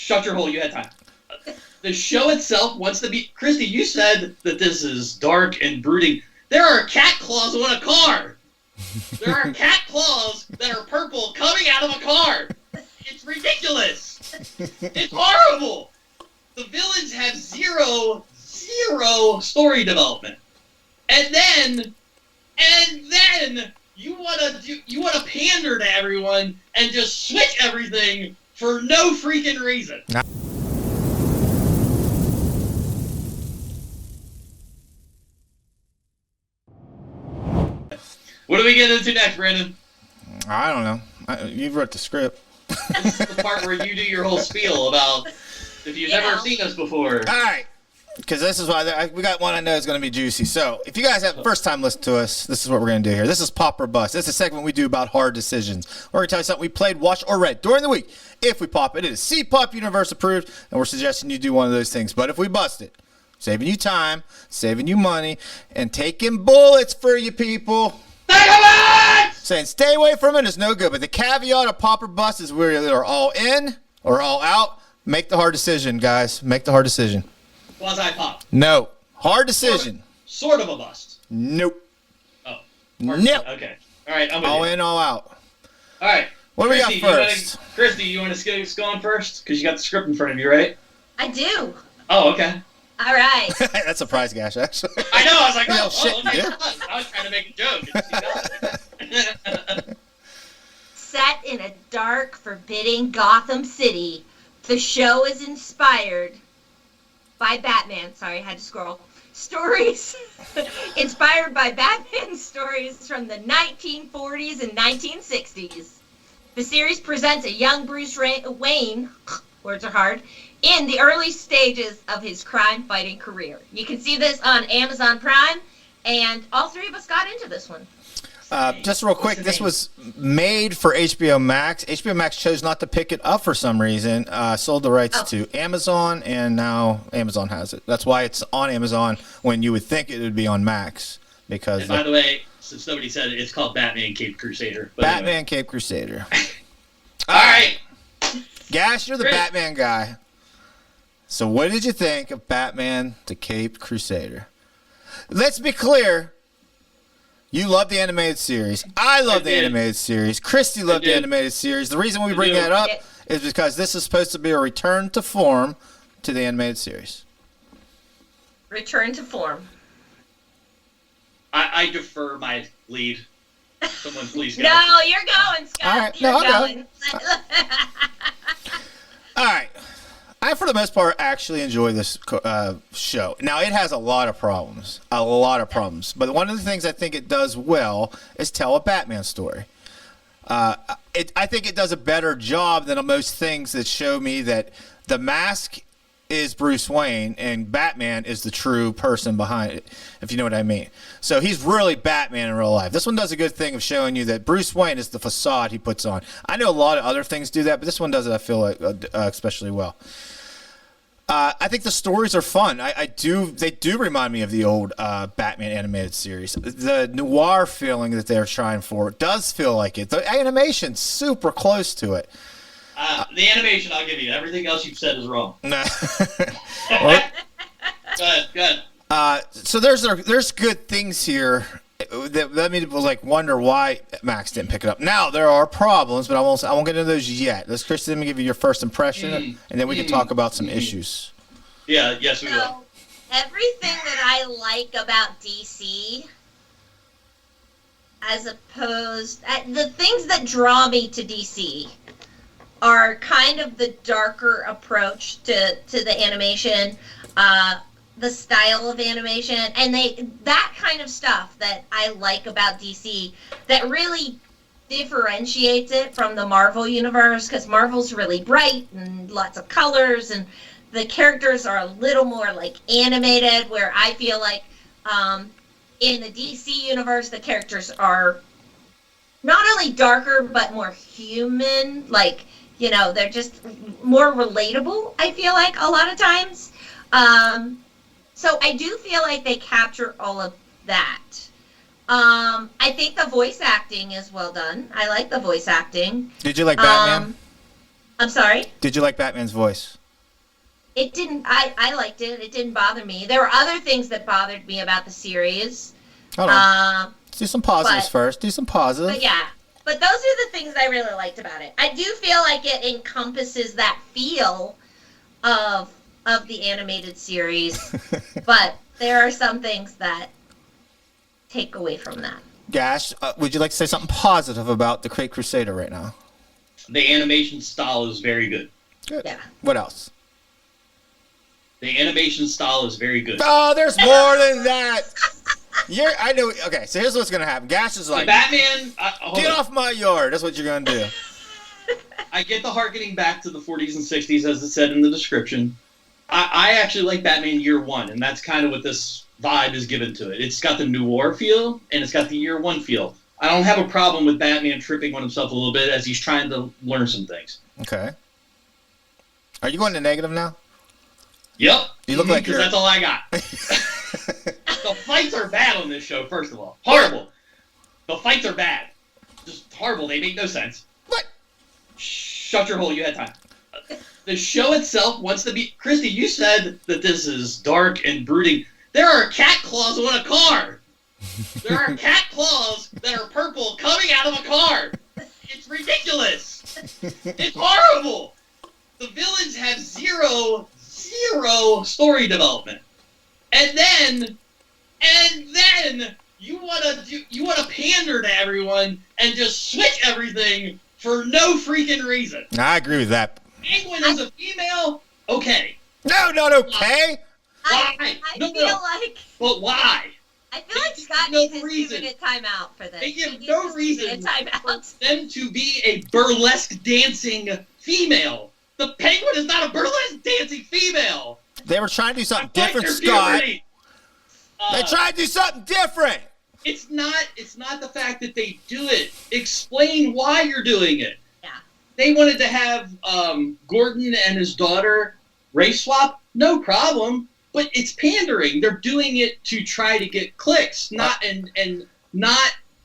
shut your hole. You had time. The show itself wants to be... Christy, you said that this is dark and brooding. There are cat claws on a car. There are cat claws that are purple coming out of a car. It's ridiculous. It's horrible. The villains have zero story development. And then you wanna pander to everyone and just switch everything for no freaking reason. What do we get into next, Brandon? I don't know. You wrote the script. This is the part where you do your whole spiel about if you've never seen us before. All right. Because this is why we got one I know is going to be juicy. So if you guys have first time listen to us, this is what we're going to do here. This is Pop or Bust. This is a segment we do about hard decisions. We're going to tell you something we played, watched, or read during the week. If we pop it, it is cPOPuniverse approved, and we're suggesting you do one of those things. But if we bust it, saving you time, saving you money, and taking bullets for you people. Saying stay away from it is no good, but the caveat of Pop or Bust is we're either all in or all out. Make the hard decision, guys. Make the hard decision. Quasi-pop. No. Hard decision. Sort of a bust. Nope. Oh. Nope. Okay. All right, I'm with all you. in, all out. All right. What do we got first? Christy, you want to go on first? Because you got the script in front of you, right? I do. Oh, okay. All right. That's a prize, Gash, actually. I know. I was like, oh, shit, okay. yeah. I was trying to make a joke. Set in a dark, forbidding Gotham City, the show is inspired by Batman. Sorry, I had to scroll. Stories inspired by Batman stories from the 1940s and 1960s. The series presents a young Bruce Wayne, words are hard, in the early stages of his crime-fighting career. You can see this on Amazon Prime, and all three of us got into this one. Just real quick, this was made for HBO Max. HBO Max chose not to pick it up for some reason, sold the rights to Amazon, and now Amazon has it. That's why it's on Amazon when you would think it would be on Max. Because and by the way, since nobody said it, it's called Batman Cape Crusader. But Batman anyway. Cape Crusader. All right. Gash, you're the Batman guy. So what did you think of Batman the Cape Crusader? Let's be clear. You love the animated series. I love the animated series. Christy loved the animated series. The reason we bring that up is because this is supposed to be a return to form to the animated series. Return to form. I defer my lead. Someone please go. No, you're going, Scott. All right. You're No, I'll going. All right. I, for the most part, actually enjoy this show. Now, it has a lot of problems. But one of the things I think it does well is tell a Batman story. I think it does a better job than most things that show me that the mask is Bruce Wayne and Batman is the true person behind it, if you know what I mean. So he's really Batman in real life. This one does a good thing of showing you that Bruce Wayne is the facade he puts on. I know a lot of other things do that, but this one does it, I feel like, especially well. I think the stories are fun. They do remind me of the old Batman animated series. The noir feeling that they're trying for does feel like it. The animation's super close to it. The animation, I'll give you. Everything else you've said is wrong. Well, Go ahead. So there's good things here that led me to wonder why Max didn't pick it up. Now there are problems, but I won't get into those yet. Let's, Kristen, let me give you your first impression, and then we can talk about some issues. Yeah, yes we will. Everything that I like about DC, as opposed the things that draw me to DC are kind of the darker approach to the animation, the style of animation, and that kind of stuff that I like about DC that really differentiates it from the Marvel universe, because Marvel's really bright and lots of colors, and the characters are a little more animated, where I feel like in the DC universe the characters are not only darker but more human, they're just more relatable, I feel like, a lot of times. So I do feel like they capture all of that. I think the voice acting is well done. I like the voice acting. Did you like Batman? I'm sorry. Did you like Batman's voice? It didn't. I liked it. It didn't bother me. There were other things that bothered me about the series. Hold on. Do some positives first. Do some positives. But yeah. But those are the things I really liked about it. I do feel like it encompasses that feel of the animated series, but there are some things that take away from that. Gash, would you like to say something positive about the Great Crusader right now? The animation style is very good. Good. Yeah. What else? The animation style is very good. Oh, there's more than that. I know. Okay, so here's what's gonna happen. Gash is like, the Batman. get off my yard. That's what you're gonna do. I get the harkening back to the 40s and 60s, as it said in the description. I actually like Batman Year One, and that's kind of what this vibe is given to it. It's got the noir feel, and it's got the Year One feel. I don't have a problem with Batman tripping on himself a little bit as he's trying to learn some things. Okay. Are you going to negative now? Yep. You look like because that's all I got. The fights are bad on this show, first of all. Horrible. The fights are bad. Just horrible. They make no sense. What? Shut your hole. You had time. The show itself wants to be... Christy, you said that this is dark and brooding. There are cat claws on a car. There are cat claws that are purple coming out of a car. It's ridiculous. It's horrible. The villains have zero story development. And then you wanna pander to everyone and just switch everything for no freaking reason. I agree with that. Penguin is a female? Okay. No, not okay. Why? I No, feel no. like... But why? I feel like Scott no needs to reason. give it a timeout for this. They give He no needs to reason give it a timeout. for them to be a burlesque dancing female. The Penguin is not a burlesque dancing female. They were trying to do something Fight different, your Scott. puberty. They tried to do something different. It's not the fact that they do it. Explain why you're doing it. Yeah. They wanted to have Gordon and his daughter race swap. No problem. But it's pandering. They're doing it to try to get clicks, not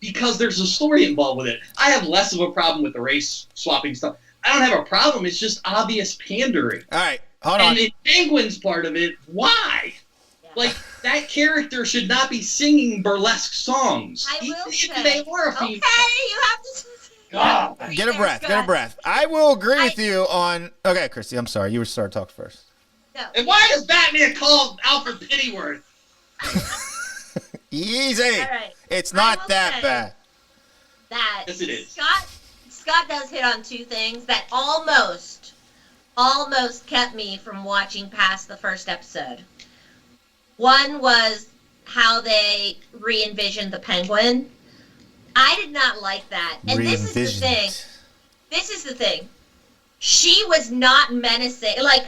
because there's a story involved with it. I have less of a problem with the race swapping stuff. I don't have a problem. It's just obvious pandering. All right, hold on. And in Penguin's part of it, why? Yeah. Like, that character should not be singing burlesque songs. I will Even say. if they were a Okay, female. you have to... God. Get a breath. Get a breath. I will agree with you on... Okay, Christy, I'm sorry. You were starting to talk first. No. And why does Batman call Alfred Pennyworth? Easy. All right. It's I not will that say bad. That Yes, it is. Scott does hit on two things that almost kept me from watching past the first episode. One was how they re-envisioned the Penguin. I did not like that. And this is the thing. This is the thing. She was not menacing. Like,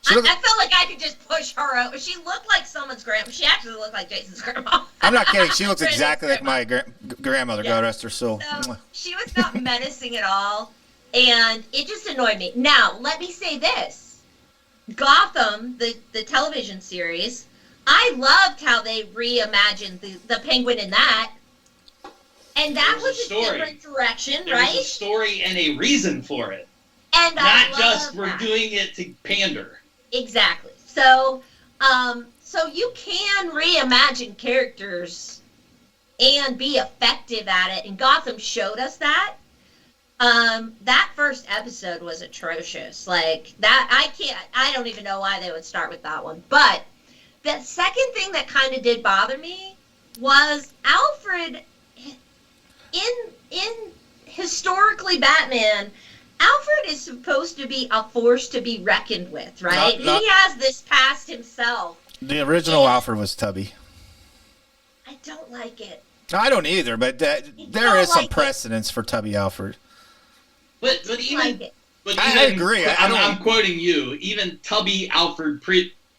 I felt like I could just push her over. She looked like someone's grandma. She actually looked like Jason's grandma. I'm not kidding. She looks Brandon's exactly like grandma. my grandmother. Yeah. God rest her soul. So she was not menacing at all, and it just annoyed me. Now, let me say this. Gotham, the television series, I loved how they reimagined the Penguin in that. And that There was was a a story. different direction, There was a right? story and a reason for it. And Not I just love we're that. doing it to pander. Exactly. So, so you can reimagine characters and be effective at it, and Gotham showed us that. That first episode was atrocious. Like that, I don't even know why they would start with that one. But the second thing that kind of did bother me was Alfred. In historically Batman, Alfred is supposed to be a force to be reckoned with, right? Not- He has this past himself. The original Alfred was Tubby. I don't like it. I don't either, but there don't is some like it. precedence for Tubby Alfred. But I even like it. but I even, agree. I I'm, don't- I'm quoting you. Even Tubby Alfred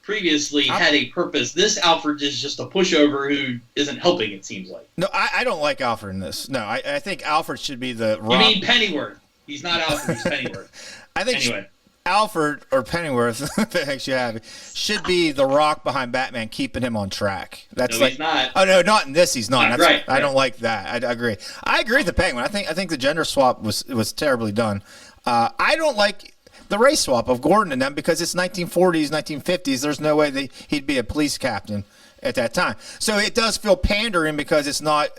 previously I'm- had a purpose. This Alfred is just a pushover who isn't helping. It seems like. No, I don't like Alfred in this. No, I think Alfred should be the rock. You mean Pennyworth? He's not Alfred. He's Pennyworth. I think Anyway. Alfred or Pennyworth, if it makes you happy, should be the rock behind Batman, keeping him on track. That's No, like, he's not. oh no, not in this. He's not. That's, Right. I don't like that. I agree. I agree with the Penguin. I think the gender swap was terribly done. I don't like the race swap of Gordon and them because it's 1940s, 1950s. There's no way he'd be a police captain at that time. So it does feel pandering because it's not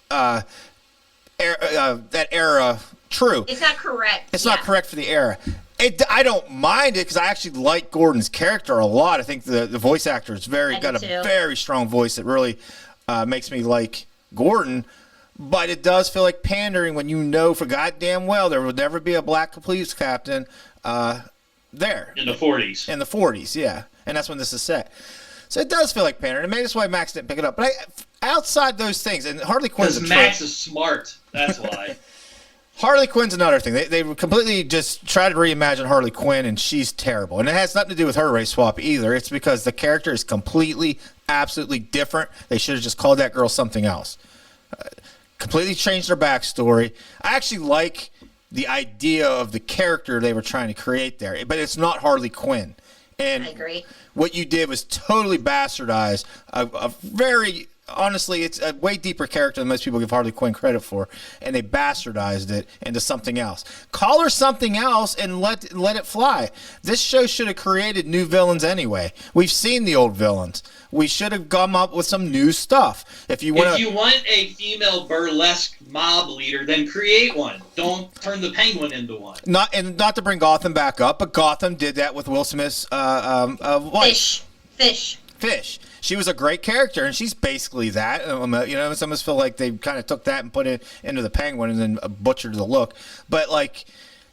that era true. It's not correct. It's not correct for the era. I don't mind it because I actually like Gordon's character a lot. I think the voice actor is got a very strong voice that really makes me like Gordon. But it does feel like pandering when you know for goddamn well there would never be a black police captain there. In the 40s. In the 40s, yeah. And that's when this is set. So it does feel like pandering. And maybe that's why Max didn't pick it up. But outside those things, and Harley Quinn's because Max is smart. That's why. Harley Quinn's another thing. They completely just try to reimagine Harley Quinn, and she's terrible. And it has nothing to do with her race swap either. It's because the character is completely, absolutely different. They should have just called that girl something else. Completely changed her backstory. I actually like the idea of the character they were trying to create there, but it's not Harley Quinn. And I agree. What you did was totally bastardize a very, honestly, it's a way deeper character than most people give Harley Quinn credit for, and they bastardized it into something else. Call her something else and let it fly. This show should have created new villains anyway. We've seen the old villains. We should have come up with some new stuff. If you want a female burlesque mob leader, then create one. Don't turn the Penguin into one. Not to bring Gotham back up, but Gotham did that with Will Smith's wife. Fish. She was a great character, and she's basically that. Some of us feel like they kind of took that and put it into the Penguin and then butchered the look. But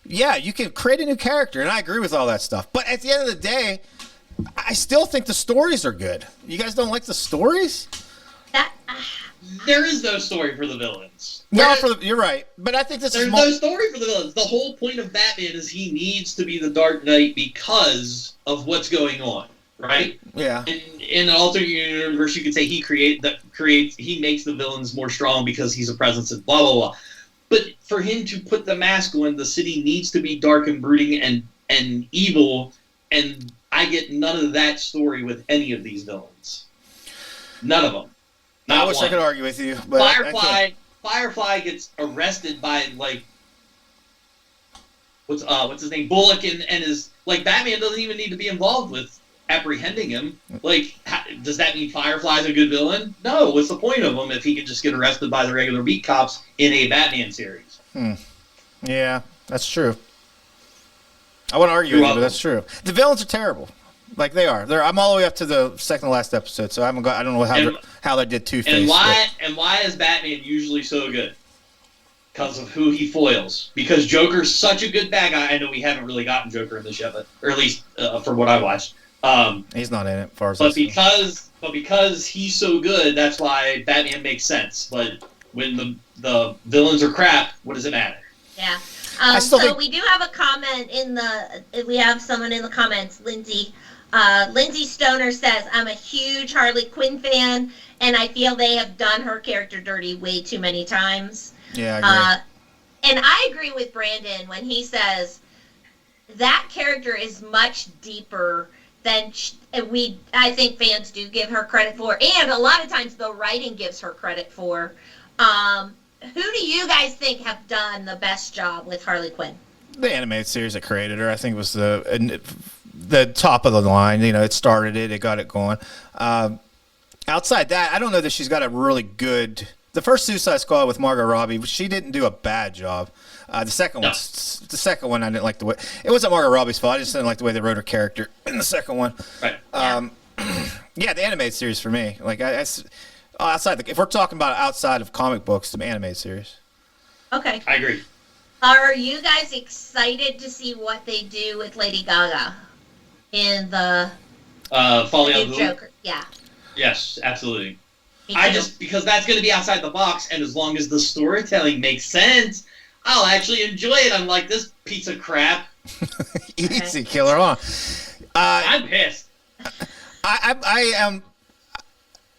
yeah, you can create a new character, and I agree with all that stuff. But at the end of the day, I still think the stories are good. You guys don't like the stories? There is no story for the villains. No, you're right. But I think there's no story for the villains. The whole point of Batman is he needs to be the Dark Knight because of what's going on, right? Yeah. In an alternate universe, you could say he makes the villains more strong because he's a presence and blah blah blah. But for him to put the mask on, the city needs to be dark and brooding and evil, and I get none of that story with any of these villains. None of them. I wish I could argue with you, but Firefly gets arrested by what's his name, Bullock, and is Batman doesn't even need to be involved with apprehending him. Does that mean Firefly's a good villain? No. What's the point of him if he can just get arrested by the regular beat cops in a Batman series? Yeah, that's true. I want to argue with you, but that's true. The villains are terrible. They are. I'm all the way up to the second to last episode, so I don't know how they did Two-Face. And why is Batman usually so good? Because of who he foils. Because Joker's such a good bad guy. I know we haven't really gotten Joker in this yet, or at least for what I watched. He's not in it, as far as because he's so good, that's why Batman makes sense. But when the villains are crap, what does it matter? Yeah. We do have a comment we have someone in the comments, Lindsay. Lindsay Stoner says, I'm a huge Harley Quinn fan, and I feel they have done her character dirty way too many times. Yeah, I agree. And I agree with Brandon when he says that character is much deeper than I think fans do give her credit for, and a lot of times the writing gives her credit for. Who do you guys think have done the best job with Harley Quinn? The animated series that created her, I think, was the top of the line. It started it got it going. Outside that, I don't know that she's got a really good. The first Suicide Squad with Margot Robbie, she didn't do a bad job. The second one, I didn't like the way. It wasn't Margot Robbie's fault. I just didn't like the way they wrote her character in the second one. Right. Yeah, the animated series for me. If we're talking about outside of comic books, the animated series. Okay. I agree. Are you guys excited to see what they do with Lady Gaga in the Falling on the Joker? Yeah. Yes, absolutely. Because that's going to be outside the box, and as long as the storytelling makes sense, I'll actually enjoy it. Unlike this piece of crap. Easy, killer on. I'm pissed. I am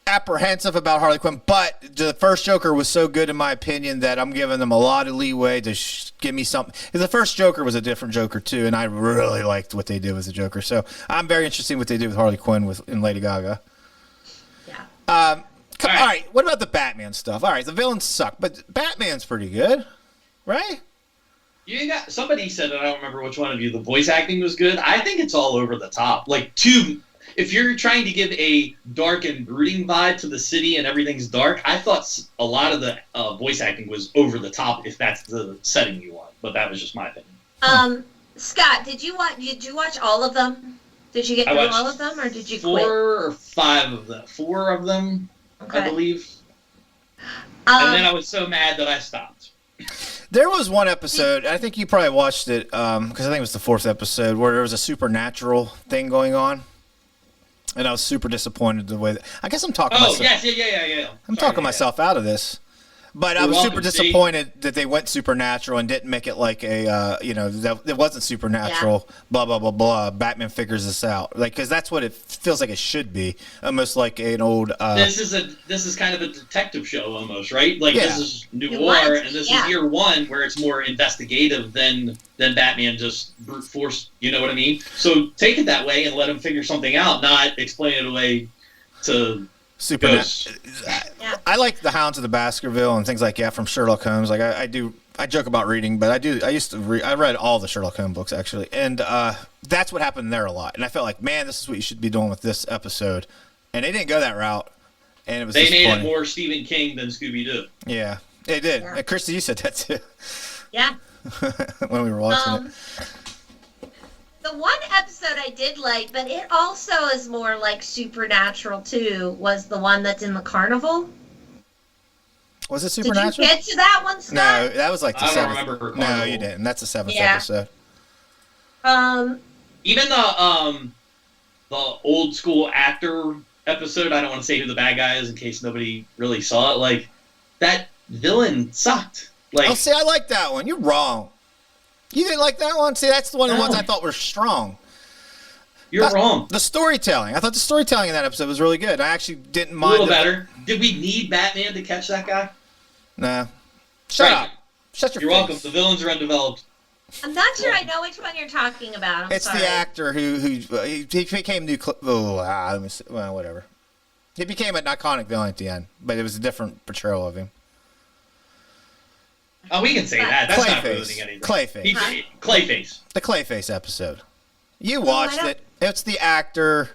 apprehensive about Harley Quinn, but the first Joker was so good in my opinion that I'm giving them a lot of leeway to give me something. The first Joker was a different Joker too, and I really liked what they did with the Joker. So I'm very interested in what they did with Harley Quinn and Lady Gaga. Yeah. All right. What about the Batman stuff? All right, the villains suck, but Batman's pretty good, right? You got somebody said it. I don't remember which one of you. The voice acting was good. I think it's all over the top. Like if you're trying to give a dark and brooding vibe to the city and everything's dark, I thought a lot of the voice acting was over the top. If that's the setting you want, but that was just my opinion. Scott, did you watch all of them? Did you get through all of them, or did you quit? 4 or 5 of them. 4 of them, okay. I believe. And then I was so mad that I stopped. There was one episode, I think you probably watched it, because I think it was the 4th episode, where there was a supernatural thing going on. And I was super disappointed the way that, I guess I'm talking myself. Oh, yes, yeah. I'm talking myself out of this. But I was super disappointed that they went supernatural and didn't make it like a, it wasn't supernatural, blah, blah, blah, blah. Batman figures this out. Like, because that's what it feels like it should be. Almost like an old... This is kind of a detective show almost, right? Like, this is noir, and this is year 1 where it's more investigative than Batman just brute force, you know what I mean? So take it that way and let him figure something out, not explain it away to... Supernatural. I like the Hounds of the Baskerville and things like that from Sherlock Holmes. Like I joke about reading, but I read all the Sherlock Holmes books actually, and that's what happened there a lot. And I felt like, man, this is what you should be doing with this episode, and they didn't go that route, and it was. They made it more Stephen King than Scooby Doo. Yeah, they did. Yeah. Christy, you said that too. Yeah. When we were watching it. The one episode I did like, but it also is more like supernatural too, was the one that's in the carnival. Was it supernatural? Did you get to that one, Scott? No, that was like the 7th. I don't remember her carnival. No, you didn't. That's the 7th episode. Even the old school actor episode, I don't want to say who the bad guy is in case nobody really saw it, like, that villain sucked. Like, oh, see, I like that one. You're wrong. You didn't like that one? See, that's one of the ones I thought were strong. You're wrong. The storytelling. I thought the storytelling in that episode was really good. I actually didn't mind. A little better. Did we need Batman to catch that guy? Nah. Shut up. Shut your face. You're welcome. The villains are undeveloped. I'm not sure I know which one you're talking about. It's the actor who he became new. Let me see. Well, whatever. He became an iconic villain at the end, but it was a different portrayal of him. Oh, we can say that. That's not ruining anything. Clayface. Clayface. The Clayface episode. You watched it. It's the actor.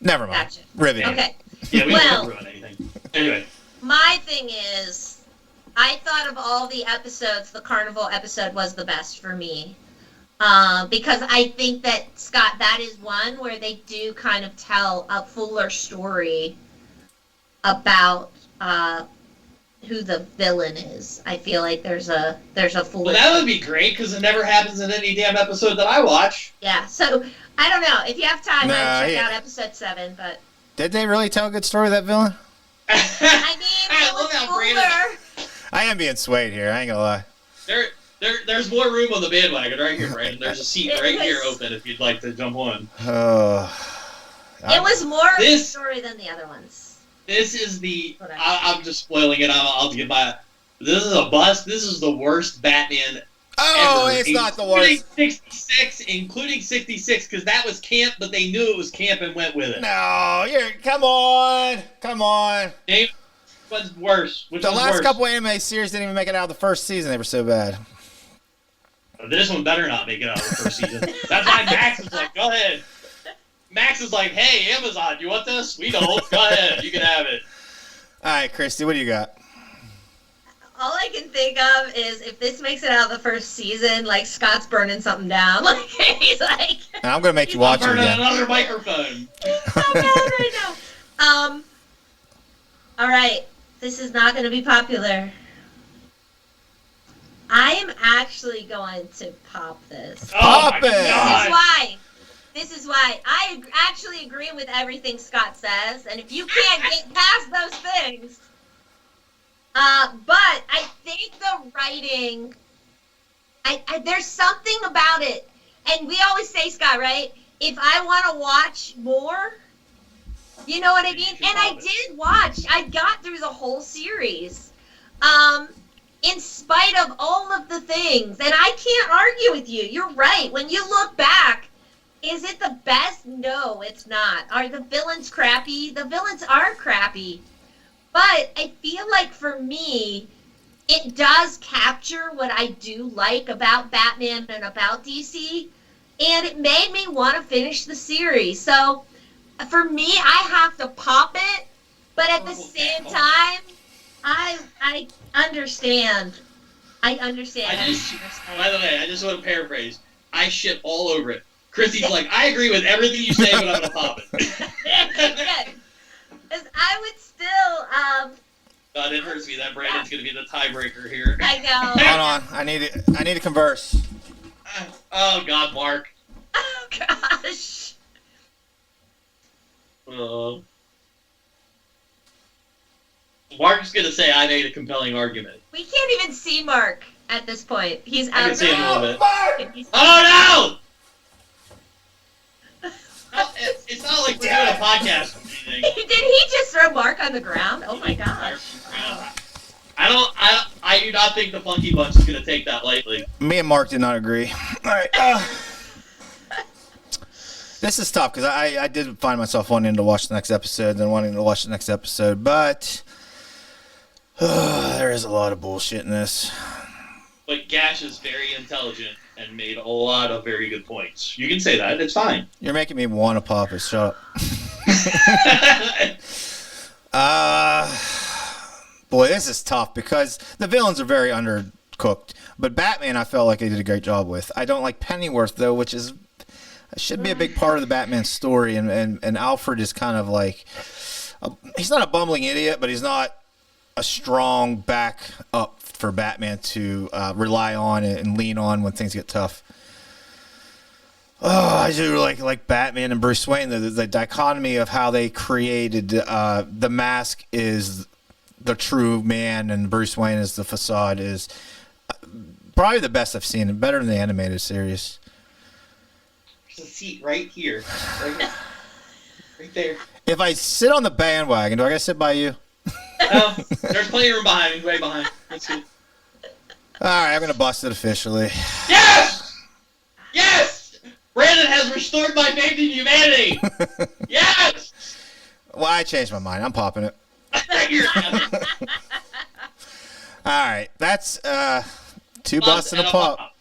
Never mind. Gotcha. Riveting. Okay. Yeah, we don't ruin anything. Anyway. My thing is, I thought of all the episodes, the Carnival episode was the best for me. Because I think that, Scott, that is one where they do kind of tell a fuller story about who the villain is. I feel like there's a fuller. Well, that would be great because it never happens in any damn episode that I watch. Yeah, so I don't know if you have time. I'd check out episode 7. But did they really tell a good story of that villain? I mean, it was fuller. I am being swayed here. I ain't gonna lie. There's more room on the bandwagon right here, Brandon. There's a seat right here open if you'd like to jump on. It was more of a story than the other ones. This is I'm just spoiling it. I'll give my. This is a bust. This is the worst Batman. Oh, ever, it's not the worst. Including 66, because that was camp, but they knew it was camp and went with it. No, come on. Which one's worse? The last couple anime series didn't even make it out of the first season. They were so bad. This one better not make it out of the first season. That's why Max was like, go ahead. Max is like, hey, Amazon, you want this? We don't. Go ahead. You can have it. All right, Christy, what do you got? All I can think of is if this makes it out of the first season, like Scott's burning something down. Like he's like. And I'm gonna make you watch it again. Another microphone. He's so mad right now. All right, this is not gonna be popular. I am actually going to pop this. Pop it. This is why I actually agree with everything Scott says, and if you can't get past those things, but I think the writing, there's something about it, and we always say, Scott, right? If I want to watch more, you know what I mean? And I did watch. I got through the whole series, in spite of all of the things, and I can't argue with you. You're right. When you look back. Is it the best? No, it's not. Are the villains crappy? The villains are crappy. But I feel like for me, it does capture what I do like about Batman and about DC, and it made me want to finish the series. So for me, I have to pop it, but at the same time, I understand. I understand. By the way, I just want to paraphrase. I shit all over it. Chrissy's like, I agree with everything you say, but I'm gonna pop it. Because I would still God, it hurts me that Brandon's gonna be the tiebreaker here. I know. Hold on, I need to converse. Oh God, Mark. Oh gosh. Mark's gonna say I made a compelling argument. We can't even see Mark at this point. He's out. I can see him a little bit. Mark! Oh no! It's not like we're doing a podcast or anything. Did he just throw Mark on the ground? Oh my gosh. I do not think the Funky Bunch is gonna take that lightly. Me and Mark did not agree. All right. This is tough because I did find myself wanting to watch the next episode, then wanting to watch the next episode, but there is a lot of bullshit in this. But Gash is very intelligent and made a lot of very good points. You can say that. It's fine. You're making me want to pop it. Shut up. Boy, this is tough because the villains are very undercooked. But Batman, I felt like they did a great job with. I don't like Pennyworth, though, which should be a big part of the Batman story. And Alfred is kind of like, he's not a bumbling idiot, but he's not a strong back up for Batman to rely on and lean on when things get tough. Oh, I do like Batman and Bruce Wayne. The dichotomy of how they created the Mask is the true man, and Bruce Wayne is the facade is probably the best I've seen, and better than the animated series. There's a seat right here, right there. If I sit on the bandwagon, do I gotta sit by you? No, there's plenty of room behind me, way behind. That's good. All right, I'm gonna bust it officially. Yes! Yes! Brandon has restored my faith in humanity! Yes! Well, I changed my mind. I'm popping it. You're All right, that's two busts and a pop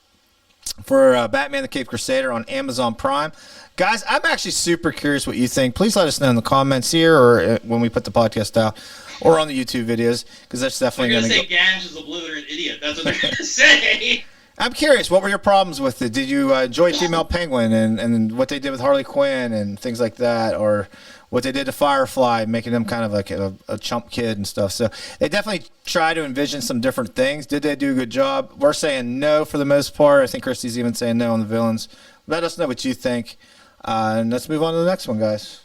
for Batman the Caped Crusader on Amazon Prime. Guys, I'm actually super curious what you think. Please let us know in the comments here or when we put the podcast out or on the YouTube videos, because that's definitely going to to say Gash is a blithering idiot. That's what they're going to say. I'm curious, what were your problems with it? Did you enjoy Female Penguin and what they did with Harley Quinn and things like that, or what they did to Firefly, making them kind of like a chump kid and stuff? So they definitely try to envision some different things. Did they do a good job? We're saying no for the most part. I think Christy's even saying no on the villains. Let us know what you think. And let's move on to the next one, guys.